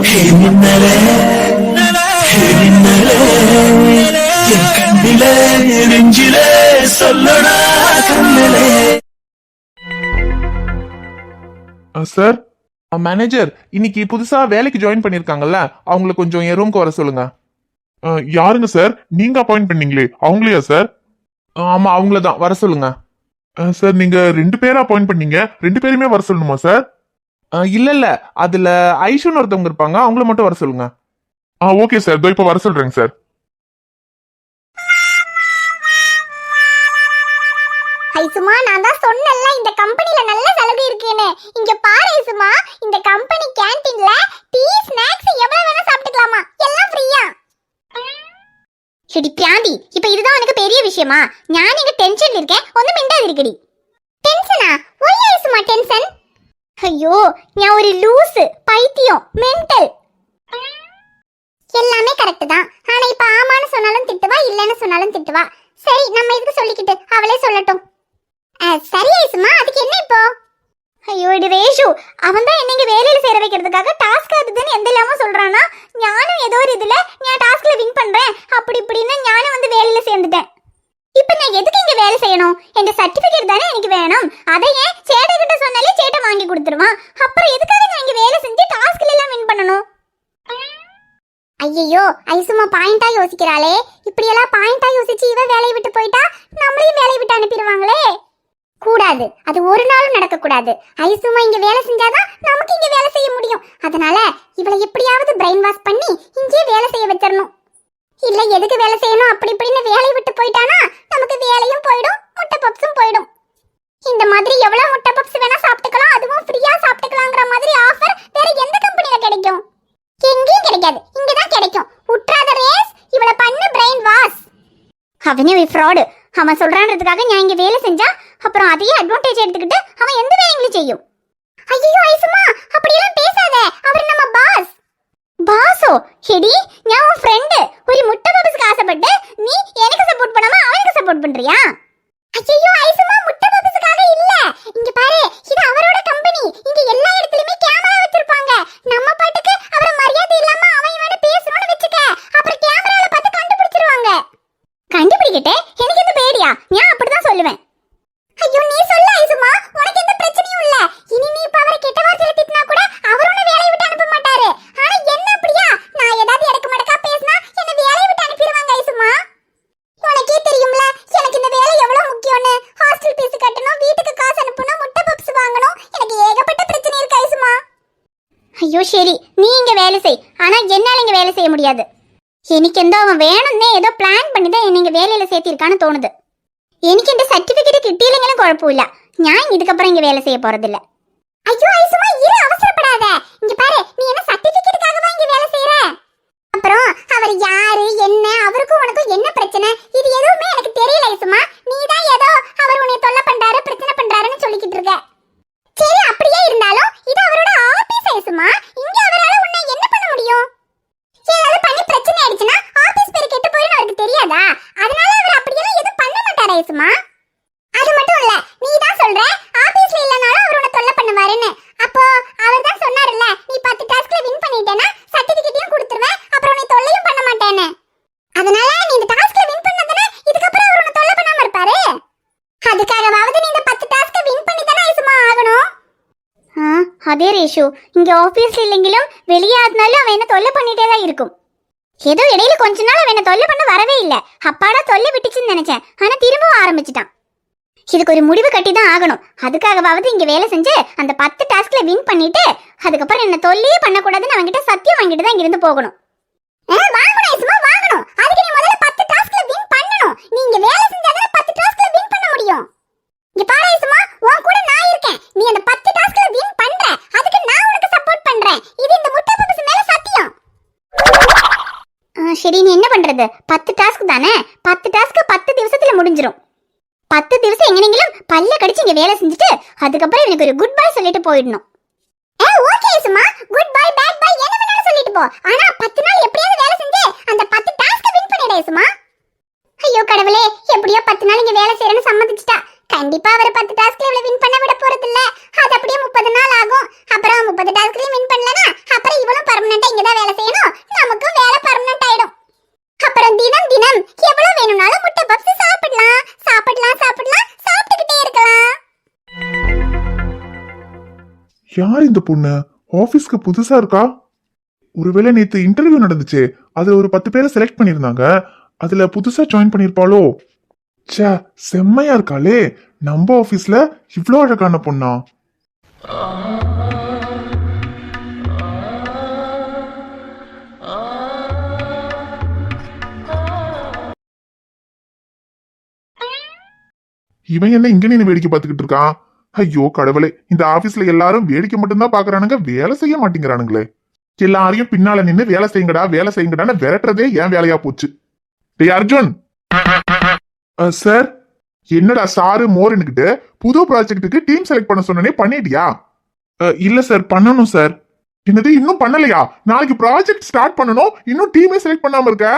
மின்னலே மின்னலே என் கண்ணிலே நெஞ்சிலே சொல்லடா கண்ணிலே. சார், மேனேஜர் இன்னைக்கு புதுசா வேலைக்கு ஜாயின் பண்ணிருக்காங்கல்ல, அவங்கள கொஞ்சம் என் ரூம்க்கு வர சொல்லுங்க. யாருங்க சார்? நீங்க அப்பாயிண்ட் பண்ணீங்களே, அவங்களையா சார்? ஆமா, அவங்கள தான் வர சொல்லுங்க. சார், நீங்க 2 பேரை அப்பாயிண்ட் பண்ணீங்க, 2 பேருமே வர சொல்லணுமா சார்? இல்ல இல்ல, அதுல ஐஷுன்னு ஒருத்தவங்க இருப்பாங்க, அவங்கள மட்டும் வர சொல்லுங்க. ஓகே சார், இதோ இப்ப வர சொல்றேங்க சார். ஐசுமா, நான் தான் சொன்னேன்ல இந்த கம்பெனில நல்ல சலுகை இருக்குன்னு. இங்க பாரு ஐசுமா, இந்த கம்பெனி கேண்டீன்ல டீ ஸ்நாக்ஸ் எவ்வளவு வேணா சாப்பிட்டுக்கலாமா, எல்லாம் ஃப்ரீயா. செடி பிராந்தி, இப்ப இதுதான் எனக்கு பெரிய விஷயமா? நான் இங்க டென்ஷன்ல இருக்கேன், ஒண்ணு மிண்டாது இருக்கடி. டென்ஷனா? ஒய் ஐசுமா டென்ஷன்? ஐயோ, நான் ஒரு லூசு, பைத்தியம், மென்டல். எல்லாமே கரெக்ட் தான். ஆனா இப்ப ஆமான்னு சொன்னாலும் திட்டுவா, இல்லன்னு சொன்னாலும் திட்டுவா. சரி, நம்ம இதுக்கு சொல்லிக்கிட்டு அவளே சொல்லட்டும். சரி ஐசுமா, அதுக்கு என்ன இப்போ? ஐயோ இது ரேஷு, அவன் தான் என்ன இங்க வேலையில சேர வைக்கிறதுக்காக டாஸ்க் ஆகுதுன்னு எந்த இல்லாம சொல்றானா. ஞானும் ஏதோ ஒரு இதுல நான் டாஸ்க்ல வின் பண்றேன் அப்படி இப்படின்னு ஞானும் வந்து வேலையில சேர்ந்துட்டேன். இப்ப நான் எதுக்கு இங்க வேலை செய்யணும்? எங்க சர்டிபிகேட் தானே எனக்கு வேணும். அதை ஏன் சேட்டை கிட்ட சொன்னாலே சேட்டை வாங்கி கொடுத்துருவான். அப்புறம் எதுக்காக நான் இங்க வேலை செஞ்சு டாஸ்க்ல எல்லாம் வின் பண்ணணும்? ஐயோ, ஐசுமா பாயிண்டா யோசிக்கிறாளே. இப்படியெல்லாம் பாயிண்டா யோசிச்சு இவ வேலையை விட்டு போயிட்டா நம்மளையும் வேலையை விட்டு அனுப்பிடுவாங்களே. கூடாது, அது ஒரு நாளும் நடக்க கூடாது. ஐசுமா இங்க வேலை செஞ்சாதான் நமக்கு இங்க வேலை செய்ய முடியும். அதனால இவளை எப்படியாவது பிரெயின் வாஷ் பண்ணி இங்கே வேலை செய்ய வச்சிடணும். இல்ல எதுக்கு வேலை செய்யணும் அப்படி இப்படின்னு வேலையை விட்டு போயிட்டானா நமக்கு வேலையும் போயிடும், முட்டை பப்ஸும் போயிடும். இந்த மாதிரி எவ்வளவு முட்டை பப்ஸ் வேணா சாப்பிட்டுக்கலாம், அதுவும் ஃப்ரீயா சாப்பிட்டுக்கலாங்கிற மாதிரி ஆஃபர் வேற எந்த கம்பெனில கிடைக்கும்? எங்கேயும் கிடைக்காது, இங்கதான் கிடைக்கும். உட்ராத ரேஸ், இவளை பண்ணு பிரெயின் வாஷ். அவனே ஒரு ஃப்ராடு. அவன் சொல்றான்றதுக்காக நான் இங்க வேலை செஞ்சா அப்புறம் அதையே அட்வான்டேஜ் எடுத்துக்கிட்டு அவன் எந்த வேலையும் செய்யும். ஐயோ ஐசுமா, அப்படியெல்லாம் பேசாத, அவர் நம்ம பாஸ். பாஸோ? ஹெடி, நான் உன் ஃப்ரெண்டு. ஒரு முட்டை பப்ஸ்க்கு ஆசைப்பட்டு நீ எனக்கு சப்போர்ட் பண்ணாம அவனுக்கு சப்போர்ட் பண்றியா? ஐயோ ஐசுமா, முட்டை பப்ஸ்க்காக இல்ல. இங்க பாரு, இது அவரோட கம்பெனி. இங்க எல்லா இடத்துலயுமே கேமரா வச்சிருப்பாங்க. நம்ம பாட்டுக்கு அவரை மரியாதை இல்லாம அவன் இவனை பேசணும்னு வெச்சுக்க, அப்புறம் கேமரால பார்த்து கண்டுபிடிச்சிருவாங்க. கண்டுபிடிக்கட்டே, எனக்கு எந்த பேடியா? நான் அப்படிதான் சொல்லுவேன். ஐயோ நீ சொல்ல ஐசுமா, உனக்கு எந்த பிரச்சனையும் இல்ல. இனி நீ இப்ப அவரை கெட்ட வார்த்தையில திட்டினா கூட அவர் உன்னை வேலையை விட்டு அனுப்ப மாட்டாரு. ஆனா என்ன அப்படியா, நான் ஏதாவது எடுக்க மடக்கா பேசினா என்ன வேலையை விட்டு அனுப்பிடுவாங்க ஐசுமா. உனக்கே தெரியும்ல எனக்கு இந்த வேலை எவ்வளவு முக்கியம்னு. ஹாஸ்டல் ஃபீஸ் கட்டணும், வீட்டுக்கு காசு அனுப்பணும், முட்டை பப்ஸ் வாங்கணும், எனக்கு ஏகப்பட்ட பிரச்சனை இருக்கு ஐசுமா. ஐயோ சரி, நீ இங்க வேலை செய், ஆனா என்னால இங்க வேலை செய்ய முடியாது. எனக்கு எந்தோ அவன் வேணும்னே ஏதோ பிளான் பண்ணி தான் என்னை இங்க வேலையில சேர்த்திருக்கான்னு தோணுது. எனக்கு இந்த சர்டிபிகேட் கிட்டியிலங்களும் குழப்பம் இல்ல. நான் இதுக்கப்புறம் இங்க வேலை செய்ய போறதில்ல. ஐயோ ஐசுமா, இரு, அவசரப்படாத. இங்க பாரு, நீ என்ன சர்டிபிகேட்டுக்காகவா இங்க வேலை செய்யற? அப்புறம் அவர் யாரு என்ன, அவருக்கும் உனக்கும் என்ன பிரச்சனை, இது எதுவுமே எனக்கு தெரியல ஐசுமா. நீ தான் ஏதோ அவர் உன்னை தொல்லை பண்றாரு பிரச்சனை பண்றாருன்னு சொல்லிக்கிட்டு இருக்க. சரி, அப்படியே இருந்தாலும் இது அவரோட ஆபீஸ் ஐசுமா. இங்க அவரால உன்னை என்ன பண்ண முடியும்? ஏதாவது பண்ணி பிரச்சனை ஆயிடுச்சுன்னா ஆபீஸ் பேர் கெட்டு போயிடும், அவருக்கு தெரியாதா? அதனால அவர் அப்படியெல்லாம் எதுவும் பண்ண மாட்டாரா ஐசுமா? அது மட்டும் இல்ல, நீ தான் சொல்ற ஆபீஸ்ல இல்லனாலும் அவர் உன்னை தொல்லை பண்ணுவாருன்னு. அப்போ அவர் தான் சொன்னார்ல, நீ 10 டாஸ்க்ல வின் பண்ணிட்டேனா சர்டிபிகேட்டையும் கொடுத்துருவேன், அப்புறம் உன்னை தொல்லையும் பண்ண மாட்டேன்னு. அதனால நீ இந்த டாஸ்க்ல வின் பண்ணதனா இதுக்கப்புறம் அவர் உன்னை தொல்லை பண்ணாம இருப்பாரு. அதுக்காகவாவது நீ இந்த 10 டாஸ்க் வின் பண்ணி தானே ஐசுமா ஆகணும். அதே ரேஷு, இங்க ஆபீஸ்ல இல்லைங்களும் வெளியே ஆனாலும் அவன் என்ன தொல்லை பண்ணிட்டே தான் இருக்கும். ஏதோ இடையில கொஞ்ச நாள் அவன் என்ன தொல்லை பண்ண வரவே இல்லை. அப்பாடா தொல்லை விட்டுச்சுன்னு நினைச்சேன், ஆனா திரும்பவும் ஆரம்பிச்சிட்டான். இதுக்கு ஒரு முடிவு கட்டி தான் ஆகணும். அதுக்காகவாவது இங்க வேலை செஞ்சு அந்த 10 டாஸ்க்ல வின் பண்ணிட்டு அதுக்கப்புறம் என்ன தொல்லையே பண்ணக்கூடாதுன்னு அவன்கிட்ட சத்தியம் வாங்கிட்டு தான் இங்கிருந்து போகணும். வாங்கணும் ஐசுமா, வாங்கணும். அதுக்கு நீ முதல்ல 10 டாஸ்க்ல வின் பண்ணணும். நீங்க வேலை செஞ்சாதான் 10 டாஸ்க்ல வின் பண்ண முடியும். இங்க பாரு ஐசுமா, உன் கூட நான் இருக்கேன். நீ அந்த 10 டாஸ்க்ல வின் பண்ற, அதுக்கு நான் உனக்கு சப்போர்ட் பண்றேன். இது இந்த முட்டை பப்ஸ் மேல சத்தியம். சரி, நீ என்ன பண்றது? 10 டாஸ்க் தானே, 10 டாஸ்க் 10 திவசத்துல முடிஞ்சிரும். 10 திவசம் எங்கனீங்களும் பல்ல கடிச்சு இங்க வேலை செஞ்சுட்டு அதுக்கப்புறம் எனக்கு ஒரு குட் பை சொல்லிட்டு போயிடணும். ஓகே ஐசுமா, குட் பை பேட் பை என்ன வேணாலும் சொல்லிட்டு போ. ஆனா 10 நாள் எப்படியாவது வேலை செஞ்சு அந்த 10 டாஸ்க் வின் பண்ணிடு ஐசுமா. ஐயோ கடவுளே, எப்படியோ 10 நாள் இங்க வேலை செய்யறேன்னு சம்மதிச்சிட்டா. கண்டிப்பா அவர் 10 டாஸ்க்ல இவ்வளவு வின் பண்ண விட போறது இல்ல. அது அப்படியே 30 நாள் ஆகும். அப்புறம் 30 டாஸ்க்லயும் வின் பண்ணலனா அப்புறம் இவளும் பெர்மனன்ட்டா இங்க தான் வேலை செய்யணும், நமக்கும் வேலை பெர்மனன்ட் ஆயிடும். அப்புறம் தினம் தினம் எவ்வளவு வேணும்னாலும் முட்டை பப்ஸ் சாப்பிடலாம் சாப்பிடலாம் சாப்பிடலாம் சாப்பிட்டுக்கிட்டே இருக்கலாம். யார் இந்த பொண்ணு? ஆபீஸ்க்கு புதுசா இருக்கா? ஒருவேளை நேத்து இன்டர்வியூ நடந்துச்சு, அதுல ஒரு 10 பேரை செலக்ட் பண்ணிருந்தாங்க, அதுல புதுசா ஜாயின் பண்ணிருப்பாளோ? ச்சே, செம்மையா இருக்காளே. நம்ம ஆபீஸ்ல இவ்ளோ அழகான பொண்ணா? இவன் என்ன இங்க நின்னு வேடிக்கை பார்த்துக்கிட்டு இருக்கான்? ஐயோ கடவுளே, இந்த ஆபீஸ்ல எல்லாரும் வேடிக்கை மட்டும்தான் பாக்குறானுங்க, வேலை செய்ய மாட்டேங்கிறானுங்களே. எல்லாரையும் பின்னால நின்னு வேலை செய்யுங்கடா வேலை செய்யுங்கடான்னு விரட்டுறதே ஏன் வேலையா போச்சு. டேய் அர்ஜுன். சார். என்னடா சாரு மோரனுக்கிட்டு புது ப்ராஜெக்ட்டுக்கு டீம் செலக்ட் பண்ண சொன்னனே, பண்ணிட்டியா? இல்ல சார், பண்ணணும் சார். என்னது இன்னும் பண்ணலையா? நாளைக்கு ப்ராஜெக்ட் ஸ்டார்ட் பண்ணணும், இன்னும் டீமே செலக்ட் பண்ணாம இருக்க?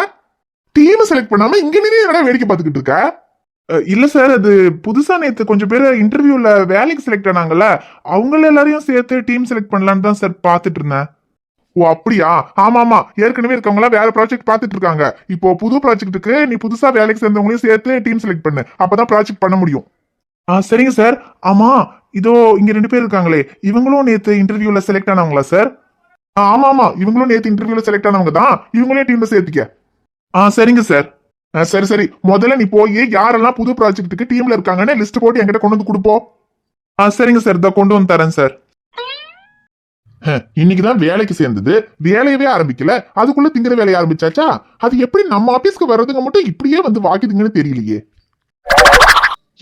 டீம் செலக்ட் பண்ணாம இங்க நின்னு என்னடா வேடிக்கை பார்த்துக்கிட்டு இருக்க? இல்ல சார், அது புதுசா நேத்து கொஞ்சம் பேர் இன்டர்வியூல வேலைக்கு செலக்ட் ஆனாங்கல்ல, அவங்கள எல்லாரையும் சேர்த்து டீம் செலக்ட் பண்ணலான்னு தான் சார் பாத்துட்டு இருந்தேன். ஓ அப்படியா? ஆமா ஆமா, ஏற்கனவே இருக்கவங்க வேற ப்ராஜெக்ட் பாத்துட்டு இருக்காங்க. இப்போ புது ப்ராஜெக்ட்டுக்கு நீ புதுசா வேலைக்கு சேர்ந்தவங்களையும் சேர்த்து டீம் செலக்ட் பண்ணு, அப்பதான் ப்ராஜெக்ட் பண்ண முடியும். சரிங்க சார். ஆமா, இதோ இங்க 2 பேர் இருக்காங்களே, இவங்களும் நேத்து இன்டர்வியூல செலக்ட் ஆனவங்களா சார்? ஆமா ஆமா, இவங்களும் நேத்து இன்டர்வியூல செலக்ட் ஆனவங்க தான், இவங்களையும் டீம்ல சேர்த்துக்க. சரிங்க சார். சரி சரி, முதல்ல நீ போய் யாரெல்லாம் புது ப்ராஜெக்ட்டுக்கு டீம்ல இருக்காங்கன்னு லிஸ்ட் போட்டு என்கிட்ட கொண்டு வந்து கொடுப்போம். சரிங்க சார், இதை கொண்டு வந்து தரேன் சார். இன்னைக்குதான் வேலைக்கு சேர்ந்தது, வேலையவே ஆரம்பிக்கல, அதுக்குள்ள திங்கிற வேலையை ஆரம்பிச்சாச்சா? அது எப்படி நம்ம ஆபீஸ்க்கு வர்றதுங்க மட்டும் இப்படியே வந்து வாக்கிதுங்கன்னு தெரியலையே.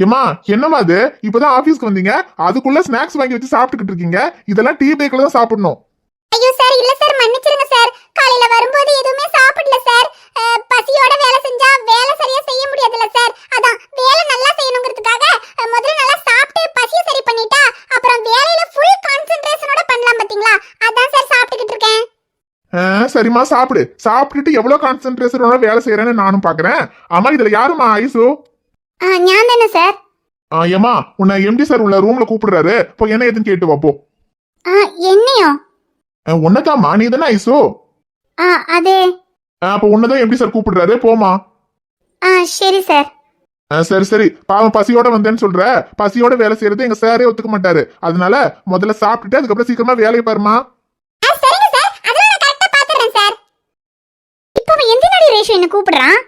ஏமா என்னமா அது, இப்பதான் ஆபீஸ்க்கு வந்தீங்க, அதுக்குள்ள ஸ்நாக்ஸ் வாங்கி வச்சு சாப்பிட்டுக்கிட்டு இருக்கீங்க? இதெல்லாம் டீ பிரேக்ல தான் சாப்பிடணும். ஐயோ சார், இல்ல சார், மன்னிச்சிருங்க சார். காலையில வரும்போது எதுவுமே சாப்பிடல சார். பசியோட வேலை செஞ்சா வேலை சரியா செய்ய முடியாதுல்ல சார், அதான் வேலை நல்லா செய்யணுங்கிறதுக்காக முதல்ல நல்லா சாப்பிட்டு பசியை சரி பண்ணிட்டா அப்புறம் வேலையில ஃபுல் கான்சென்ட்ரேஷனோட பண்ணலாம் பாத்தீங்களா, அதான் சார் சாப்பிட்டுக்கிட்டு இருக்கேன். சரிம்மா சாப்பிடு, சாப்பிட்டுட்டு எவ்வளவு கான்சென்ட்ரேஷனோட வேலை செய்யறேன்னு நானும் பாக்குறேன். ஆமா, இதுல யாருமா ஐசு? ஞான் தானே சார். ஏமா, உன்னை எம்டி சார் உள்ள ரூம்ல கூப்பிடுறாரு, இப்போ என்ன ஏதுன்னு கேட்டு வாப்போ. என்னையோ? உன்னதாம்மா, நீ தானே ஐசு? அது அப்ப உன்னதான் எம்டி சார் கூப்பிடுறாரு, போமா. சரி சார். சரி சரி, பாவம் பசியோட வந்தேன்னு சொல்ற, பசியோட வேலை செய்யறது எங்க சாரே ஒத்துக்க மாட்டாரு, அதனால முதல்ல சாப்பிட்டுட்டு அதுக்கப்புறம் சீக்கிரமா வேலையை பாருமா. சரிங்க சார், அதெல்லாம் நான் கரெக்ட்டா பாத்துறேன் சார். இப்போ அவன் எந்தினாடி ரேஷன் என்ன கூப்பிடுறான்?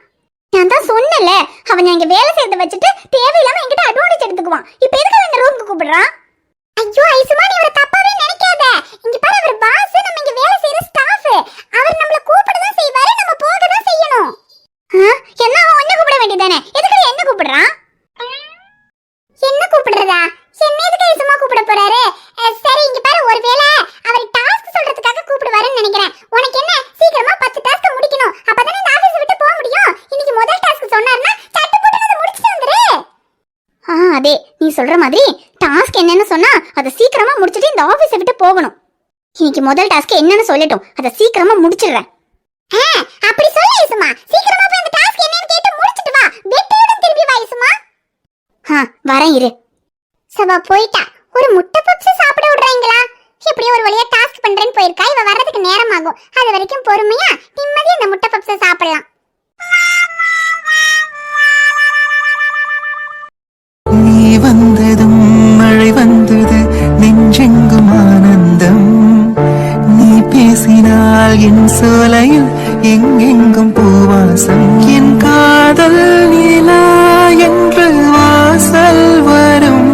நான் தான் சொன்னல, அவன் இங்க வேலை செய்யறத வச்சுட்டு தேவையில்லாம என்கிட்ட அட்வான்டேஜ் எடுத்துக்குவான். இப்போ எதுக்கு அவன் ரூமுக்கு கூப்பிடுறான்? ஐயோ ஐசுமா, நீ அவரை தப்பாவே நினைக்காத. இங்க பாரு, அவர் பாஸ், நம்ம இங்க வேலை செய்யற ஸ்டாஃப். அவர் நம்மள கூப்பிட தான் செய்வாரு, நம்ம போக தான் செய்யணும். என்ன அவன் என்ன கூப்பிட வேண்டியதானே, எதுக்கு என்ன கூப்பிடுறான்? என்ன கூப்பிடுறதா? என்ன எதுக்கு ஐசுமா கூப்பிட போறாரு? சரி இங்க பாரு, ஒருவேளை அவர் டாஸ்க் சொல்றதுக்காக கூப்பிடுவாருன்னு நினைக்கிறேன். உனக்கு என்ன, சீக்கிரமா 10 டாஸ்க் முடிக்கணும், அப்பதானே இந்த ஆபீஸ் விட்டு போக முடியும். இன்னைக்கு முதல் டாஸ்க் சொன்னார்னா சட்டு போட்டு அதை முடிச்சிட்டு வந்துரு. அதே நீ சொல்ற மாதிரி டாஸ்க் என்னன்னு சொன்னா அதை சீக்கிரமா முடிச்சிட்டு இந்த ஆபீஸை விட்டு போகணும். இன்னைக்கு முதல் டாஸ்க் என்னன்னு சொல்லட்டும், அதை சீக்கிரமா முடிச்சிடுறேன். அப்படி சொல்ல ஐசுமா, சீக்கிரமா போய் அந்த டாஸ்க் என்னன்னு கேட்டு முடிச்சிட்டு வா, வெற்றியுடன் திரும்பி வா ஐசுமா. வரேன் இரு. சவா போயிட்டா, ஒரு முட்டை பப்ஸ் சாப்பிட விடுறாங்களா? எப்படியோ ஒரு வழியா டாஸ்க் பண்றேன்னு போயிருக்கா, இவ வர்றதுக்கு நேரம் ஆகும், அது வரைக்கும் பொறுமையா நிம்மதியா இந்த முட்டை பப்ஸ் சாப்பிடலாம். நீ வந்ததும் மழை வந்தது, நெஞ்செங்கும் ஆனந்தம். நீ பேசினால் என் சோலையில் எங்கெங்கும் பூவாசம். என் காதல் நிலா என்று வாசல் வரும்,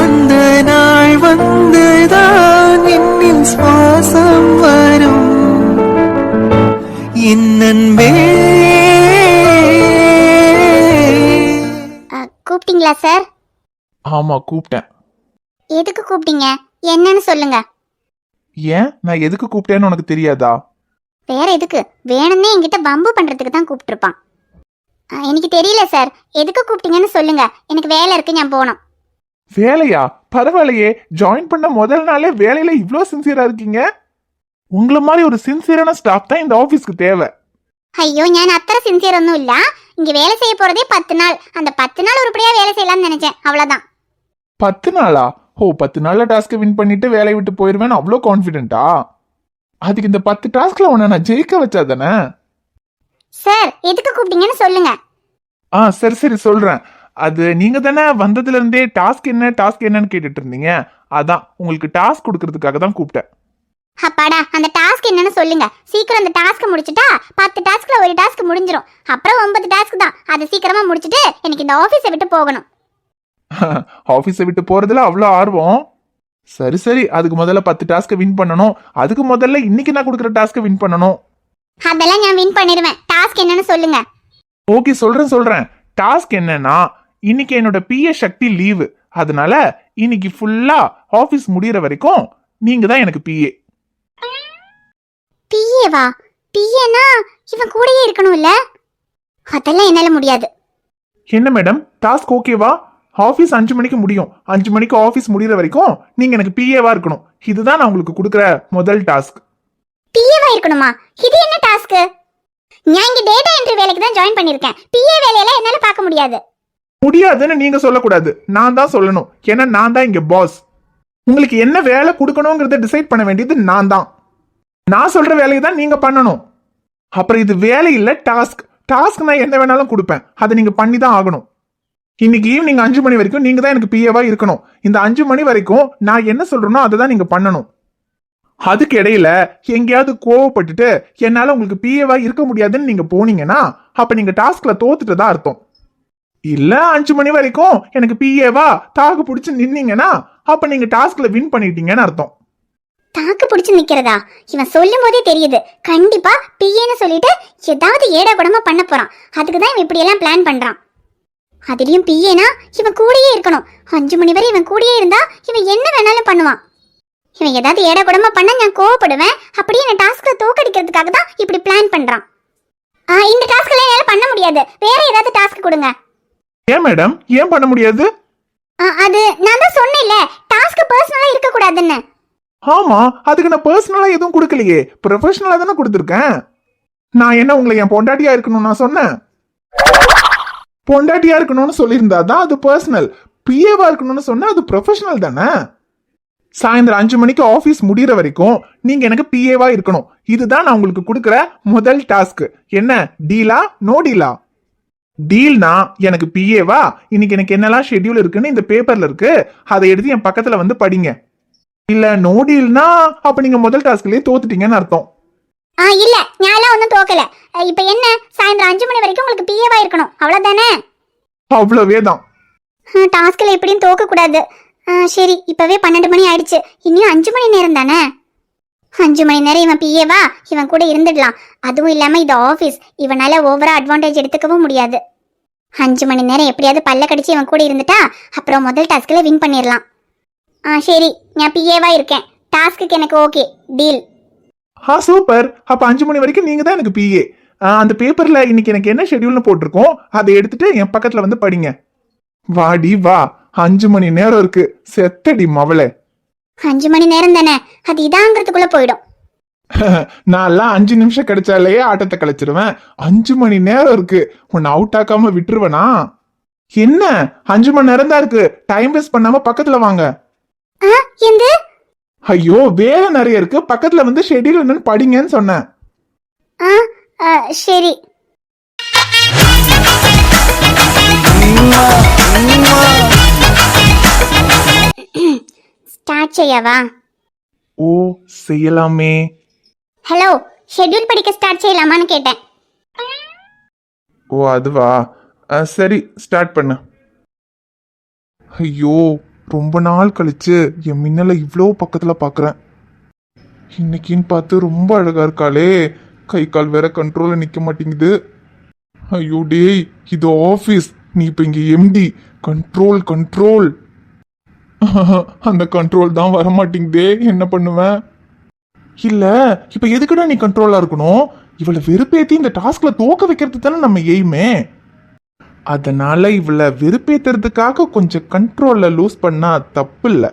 அந்த நாள் வந்துதான் என்னில் சுவாசம் வரும். என் அன்பே. கூப்பிட்டீங்களா சார்? ஆமா கூப்பிட்டேன். எதுக்கு கூப்பிட்டீங்க, என்னன்னு சொல்லுங்க. ஏன், நான் எதுக்கு கூப்பிட்டேன்னு உனக்கு தெரியாதா? வேற எதுக்கு, வேணும்னே என்கிட்ட பம்பு பண்றதுக்கு தான் கூப்பிட்டுருப்பான். எனக்கு தெரியல சார், எதுக்கு கூப்பிட்டீங்கன்னு சொல்லுங்க, எனக்கு வேலை இருக்கு, நான் போகணும். வேலையா? பரவாயில்லையே, ஜாயின் பண்ண முதல் நாளே வேலையில இவ்ளோ சின்சியரா இருக்கீங்க. உங்களை மாதிரி ஒரு சின்சியரான ஸ்டாஃப் தான் இந்த ஆபீஸ்க்கு தேவை. ஐயோ, ഞാൻ അത്ര സിൻസിയർ ഒന്നും ഇല്ല. இங்க வேலை செய்ய போறதே 10 நாள், அந்த 10 நாள் உருப்படியா வேலை செய்யலாம்னு நினைச்சேன், அவ்வளவுதான். 10 நாளா? ஓ 10 நாள்ல டாஸ்க்கை வின் பண்ணிட்டு வேலையை விட்டு போயிருவேன்னு அவ்வளோ கான்ஃபிடென்ட்டா? அதுக்கு இந்த 10 டாஸ்க்ல உன்னை நான் ஜெயிக்க வச்சா தானே? சார் எதுக்கு கூப்பிட்டீங்கன்னு சொல்லுங்க. சரி சரி சொல்றேன். அது நீங்க தானே வந்ததுல இருந்தே டாஸ்க் என்னன்னு கேட்டுட்டு இருந்தீங்க. அதான் உங்களுக்கு டாஸ்க் கொடுக்கறதுக்காக தான் கூப்பிட்டேன். அப்பாடா, அந்த டாஸ்க் என்னன்னு சொல்லுங்க. சீக்கிரம் அந்த டாஸ்க் முடிச்சிட்டா 10 டாஸ்க்ல ஒரு டாஸ்க் முடிஞ்சிரும். அப்புறம் 9 டாஸ்க் தான். அதை சீக்கிரமா முடிச்சிட்டு எனக்கு இந்த ஆபீஸை விட்டு போகணும். ஆபீஸை விட்டு போறதுல அவ்வளோ ஆர்வம். சரி சரி, அதுக்கு முதல்ல 10 டாஸ்க்கை வின் பண்ணணும். அதுக்கு முதல்ல இன்னைக்கு நான் கொடுக்குற டாஸ்க்கை வின் பண்ணணும். அதெல்லாம் நான் வின் பண்ணிடுவேன். டாஸ்க் என்னன்னு சொல்லுங்க. ஓகே சொல்றேன். டாஸ்க் என்னன்னா, இன்னைக்கு என்னோட பிஏ சக்தி லீவு. அதனால இன்னைக்கு ஃபுல்லா ஆபீஸ் முடியற வரைக்கும் நீங்க தான் எனக்கு பிஏ. பிஏவா? பிஏனா இவன் கூடயே இருக்கணும்ல? அதெல்லாம் என்னால முடியாது. என்ன மேடம், டாஸ்க் ஓகேவா? ஆபீஸ் 5 மணிக்கு முடியும். 5 மணிக்கு ஆபீஸ் முடியற வரைக்கும் நீங்க எனக்கு பிஏவா இருக்கணும். இதுதான் நான் உங்களுக்கு கொடுக்குற முதல் டாஸ்க். பிஏவா இருக்கணுமா? இது என்ன டாஸ்க்? நான் இங்க டேட்டா என்ட்ரி வேலைக்கு தான் ஜாயின் பண்ணிருக்கேன். பிஏ வேலையெல்லாம் என்னால பார்க்க முடியாது. முடியாதுன்னு நீங்க சொல்லக்கூடாது, நான் தான் சொல்லணும். ஏன்னா நான் தான் இங்க பாஸ். உங்களுக்கு என்ன வேலை கொடுக்கணுங்கிறத டிசைட் பண்ண வேண்டியது நான் தான். நான் சொல்ற வேலையை தான் நீங்க பண்ணணும். அப்புறம் இது வேலை இல்ல, டாஸ்க். டாஸ்க் நான் என்ன வேணாலும் கொடுப்பேன். அதை நீங்க பண்ணி தான் ஆகணும். இன்னைக்கு ஈவினிங் 5 மணி வரைக்கும் நீங்க தான் எனக்கு பிஏவா இருக்கணும். இந்த 5 மணி வரைக்கும் நான் என்ன சொல்றேனோ அதை தான் நீங்க பண்ணணும். அதுக்கு இடையில எங்கேயாவது கோவப்பட்டுட்டு என்னால உங்களுக்கு பிஏவா இருக்க முடியாதுன்னு நீங்க போனீங்கன்னா அப்ப நீங்க டாஸ்க்ல தோத்துட்டு தான் அர்த்தம். இல்ல 5 மணி வரைக்கும் எனக்கு பிஏவா தாக்கு பிடிச்சு நின்னீங்கன்னா அப்ப நீங்க டாஸ்க்ல வின் பண்ணிட்டீங்கன்னு அர்த்தம். தாக்கு பிடிச்சு நிக்கிறதா? இவன் சொல்லும் போதே தெரியுது கண்டிப்பா பிஏன்னு சொல்லிட்டு ஏதாவது ஏடா கூடமா பண்ண போறான். அதுக்கு தான் இவன் இப்படி எல்லாம் பிளான் பண்றான். அதுலயும் பிஏனா இவன் கூடயே இருக்கணும். 5 மணி வரை இவன் கூடயே இருந்தா இவன் என்ன வேணாலும் பண்ணுவான். இவன் ஏதாவது ஏடா கூடமா பண்ண நான் கோவப்படுவேன். அப்படியே என்ன டாஸ்க்ல தோக்கடிக்கிறதுக்காக தான் இப்படி பிளான் பண்றான். இந்த டாஸ்க்ல என்னால பண்ண முடியாது. வேற ஏதாவது டாஸ்க் கொடுங்க. ஏன் மேடம், ஏன் பண்ண முடியாது? அது நான் தான் சொன்னேன்ல, டாஸ்க் பர்சனலா இருக்க கூடாதுன்னு. ஆமா, அதுக்கு நான் பர்சனலா எதுவும் கொடுக்கலையே, ப்ரொஃபஷனலா தானே கொடுத்துருக்கேன். நான் என்ன உங்களை என் பொண்டாட்டியா இருக்கணும்னு நான் சொன்னேன்? பொண்டாட்டியா இருக்கணும்னு சொல்லியிருந்தா தான் அது பர்சனல். பிஏவா இருக்கணும்னு சொன்னா அது ப்ரொஃபஷனல் தானே. சாயந்தரம் 5 மணிக்கு ஆபீஸ் முடியற வரைக்கும் நீங்க எனக்கு பிஏவா இருக்கணும். இதுதான் நான் உங்களுக்கு கொடுக்குற முதல் டாஸ்க். என்ன டீலா நோ டீலா? டீல்னா எனக்கு பிஏவா இன்னைக்கு எனக்கு என்னெல்லாம் ஷெட்யூல் இருக்குன்னு இந்த பேப்பர்ல இருக்கு, அதை எடுத்து என் பக்கத்துல வந்து படிங்க. இல்ல நோ டீல்னா அப்ப நீங்க முதல் டாஸ்க்லயே தோத்துட்டீங்கன்னு அர்த்தம். இல்ல, நான் ஒன்னும் தோக்கல. இப்ப என்ன, சாயந்தரம் 5 மணி வரைக்கும் உங்களுக்கு பிஏவா இருக்கணும், அவ்வளவுதானே? அவ்வளவே தான். டாஸ்க்ல எப்படியும் தோக்க கூடாது. சரி, இப்பவே 12 மணி ஆயிடுச்சு. இன்னும் 5 மணி நேரம் தானே. 5 மணி நேரம் இவன் பிஏவா இவன் கூட இருந்துடலாம். அதுவும் இல்லாம இது ஆபீஸ், இவனால ஓவரா அட்வான்டேஜ் எடுத்துக்கவும் முடியாது. 5 மணி நேரம் எப்படியாவது பல்ல கடிச்சு இவன் கூட இருந்துட்டா அப்புறம் முதல் டாஸ்க்ல வின் பண்ணிடலாம். சரி, நான் பிஏவா இருக்கேன். டாஸ்க்கு எனக்கு ஓகே, டீல். சூப்பர். அப்ப 5 மணி வரைக்கும் நீங்க தான் எனக்கு பிஏ. அந்த பேப்பர்ல இன்னைக்கு எனக்கு என்ன ஷெட்யூல்னு போட்டிருக்கோம், அதை எடுத்துட்டு என் பக்கத்துல வந்து படிங்க. வாடி வா, 5 மணி நேரம் இருக்கு. செத்தடி மவளே. 5 மணி நேரம் தானே, அது இதாங்கிறதுக்குள்ள போயிடும். நான்லாம் 5 நிமிஷம் கிடைச்சாலே ஆட்டத்தை கழிச்சிருவேன். 5 மணி நேரம் இருக்கு. உன்னை அவுட் ஆக்காம விட்டுருவனா என்ன? 5 மணி நேரம் தான் இருக்கு. டைம் வேஸ்ட் பண்ணாம பக்கத்துல வாங்க. எந்த? ஐயோ, வேலை நிறைய இருக்கு. பக்கத்துல வந்து ஷெட்யூல் என்னன்னு படிங்கன்னு சொன்னேன். சரி. ஸ்டார்ட் செய்யவா? ஓ, செய்யலாமே. ஹலோ, ஷெட்யூல் படிக்க ஸ்டார்ட் செய்யலாமான்னு கேட்டேன். ஓ அதுவா, சரி ஸ்டார்ட் பண்ணு. ஐயோ, ரொம்ப நாள் கழிச்சு என் மின்னலை இவ்வளோ பக்கத்துல பாக்குறேன். இன்னைக்குன்னு பார்த்து ரொம்ப அழகா இருக்காளே. கை கால் வேற கண்ட்ரோல்ல நிக்க மாட்டேங்குது. ஐயோ டேய், இது ஆபீஸ், நீ இப்ப இங்க எம்டி. Control control. அந்த கண்ட்ரோல் தான் வர மாட்டேங்குதே, என்ன பண்ணுவேன்? இல்ல, இப்ப எதுக்குடா நீ கண்ட்ரோலா இருக்கணும்? இவளை வெறுப்பேத்தி இந்த டாஸ்க்ல தோக்க வைக்கிறது தானே நம்ம எய்மே. அதனால இவளை வெறுப்பேத்துறதுக்காக கொஞ்சம் கண்ட்ரோல்ல லூஸ் பண்ணா தப்பு இல்ல.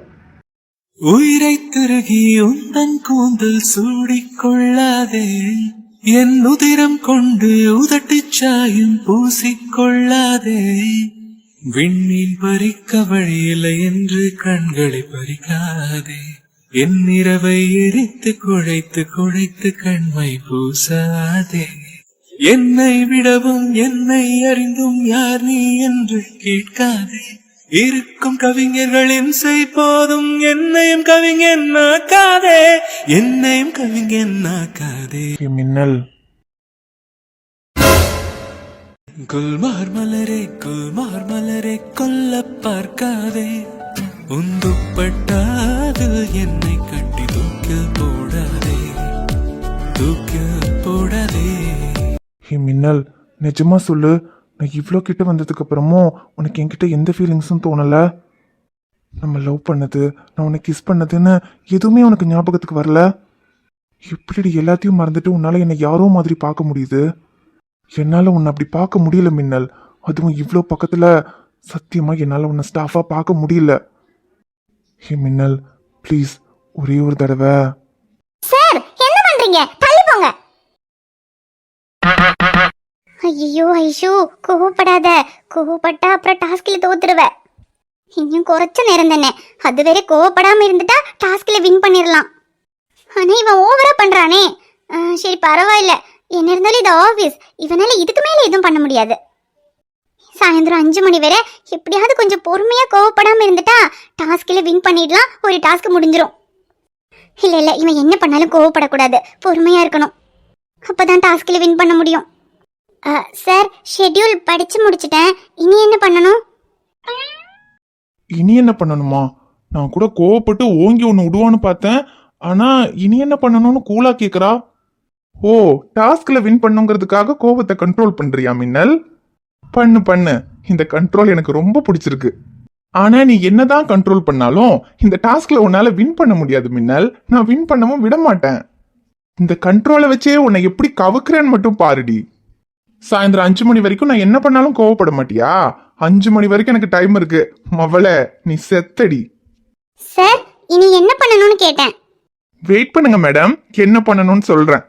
உயிரை திருகி உந்தன் கூந்தல் சூடிக்கொள்ளாதே, என் உதிரம் கொண்டு உதட்டிச் சாயம் பூசிக்கொள்ளாதே, விண்மீன் பறிக்க வழியில்லை என்று கண்களை பறிக்காதே என் இரவை எரித்து குழைத்து குழைத்து கண்மை பூசாதே என்னை விடவும் என்னை அறிந்தும் யார் நீ என்று கேட்காதே இருக்கும் கவிஞர்களின் போதும் என்னையும் கவிஞனாக்காதே என்னையும் கவிஞனாக்காதே மின்னல் குல்மார் மலரே கொல்ல பார்க்காதே உந்துப்பட்டாதில் என்னை கட்டி தூக்க போடாதே ஹே மின்னல், நிஜமா சொல்லு, நான் இவ்ளோ கிட்ட வந்ததுக்கு அப்புறமும் உனக்கு என்கிட்ட எந்த ஃபீலிங்ஸும் தோணல? நம்ம லவ் பண்ணது, நான் உனக்கு கிஸ் பண்ணதுன்னு எதுவுமே உனக்கு ஞாபகத்துக்கு வரல? எப்படி எல்லாத்தையும் மறந்துட்டு உன்னால என்னை யாரோ மாதிரி பார்க்க முடியுது? என்னால உன்னை அப்படி பார்க்க முடியல மின்னல். அதுவும் இவ்ளோ பக்கத்துல. சத்தியமா என்னால உன்னை ஸ்டாஃபா பார்க்க முடியல. ஹே மின்னல், ப்ளீஸ் ஒரே ஒரு தடவை. சார் என்ன பண்றீங்க? தள்ளி போங்க. ஐயோ ஐஷு, கோவப்படாத. கோவப்பட்டா அப்புறம் டாஸ்க்ல தோத்துருவ. இன்னும் குறைச்ச நேரம் தானே, அது வேற கோவப்படாம இருந்துட்டா டாஸ்க்ல வின் பண்ணிடலாம். ஆனா இவன் ஓவரா பண்றானே. சரி பரவாயில்ல, என்ன இருந்தாலும் இது ஆஃபீஸ், இவனால இதுக்கு மேல எதுவும் பண்ண முடியாது. சாயந்தரம் 5 மணி வரை எப்படியாவது கொஞ்சம் பொறுமையா கோவப்படாம இருந்துட்டா டாஸ்க்ல வின் பண்ணிடலாம். ஒரு டாஸ்க் முடிஞ்சிரும். இல்ல இவன் என்ன பண்ணாலும் கோவப்படக்கூடாது, பொறுமையா இருக்கணும். அப்பதான் டாஸ்க்ல வின் பண்ண முடியும். சார், ஷெட்யூல் படிச்சு முடிச்சிட்டேன். இனி என்ன பண்ணணும்? இனி என்ன பண்ணணுமா? நான் கூட கோவப்பட்டு ஓங்கி ஒன்று விடுவான்னு பார்த்தேன். ஆனா இனி என்ன பண்ணணும்னு கூலா கேக்குறா. ஓ, டாஸ்க்ல வின் பண்ணுங்கிறதுக்காக கோவத்தை கண்ட்ரோல் பண்றியா மின்னல்? பண்ணு. இந்த கண்ட்ரோல் எனக்கு ரொம்ப பிடிச்சிருக்கு. ஆனா நீ என்னதான் கண்ட்ரோல் பண்ணாலும் இந்த டாஸ்க்ல உன்னால வின் பண்ண முடியாது மின்னல். நான் வின் பண்ணவும் விட மாட்டேன். இந்த கண்ட்ரோலை வச்சே உன்னை எப்படி கவுக்குறேன்னு மட்டும் பாருடி. சாயந்தரம் 5 மணி வரைக்கும் நான் என்ன பண்ணாலும் கோவப்பட மாட்டியா? 5 மணி வரைக்கும் எனக்கு டைம் இருக்கு. மவளை, நீ செத்தடி. சார், இனி என்ன பண்ணணும்னு கேட்டேன். வெயிட் பண்ணுங்க மேடம், என்ன பண்ணணும்னு சொல்றேன்.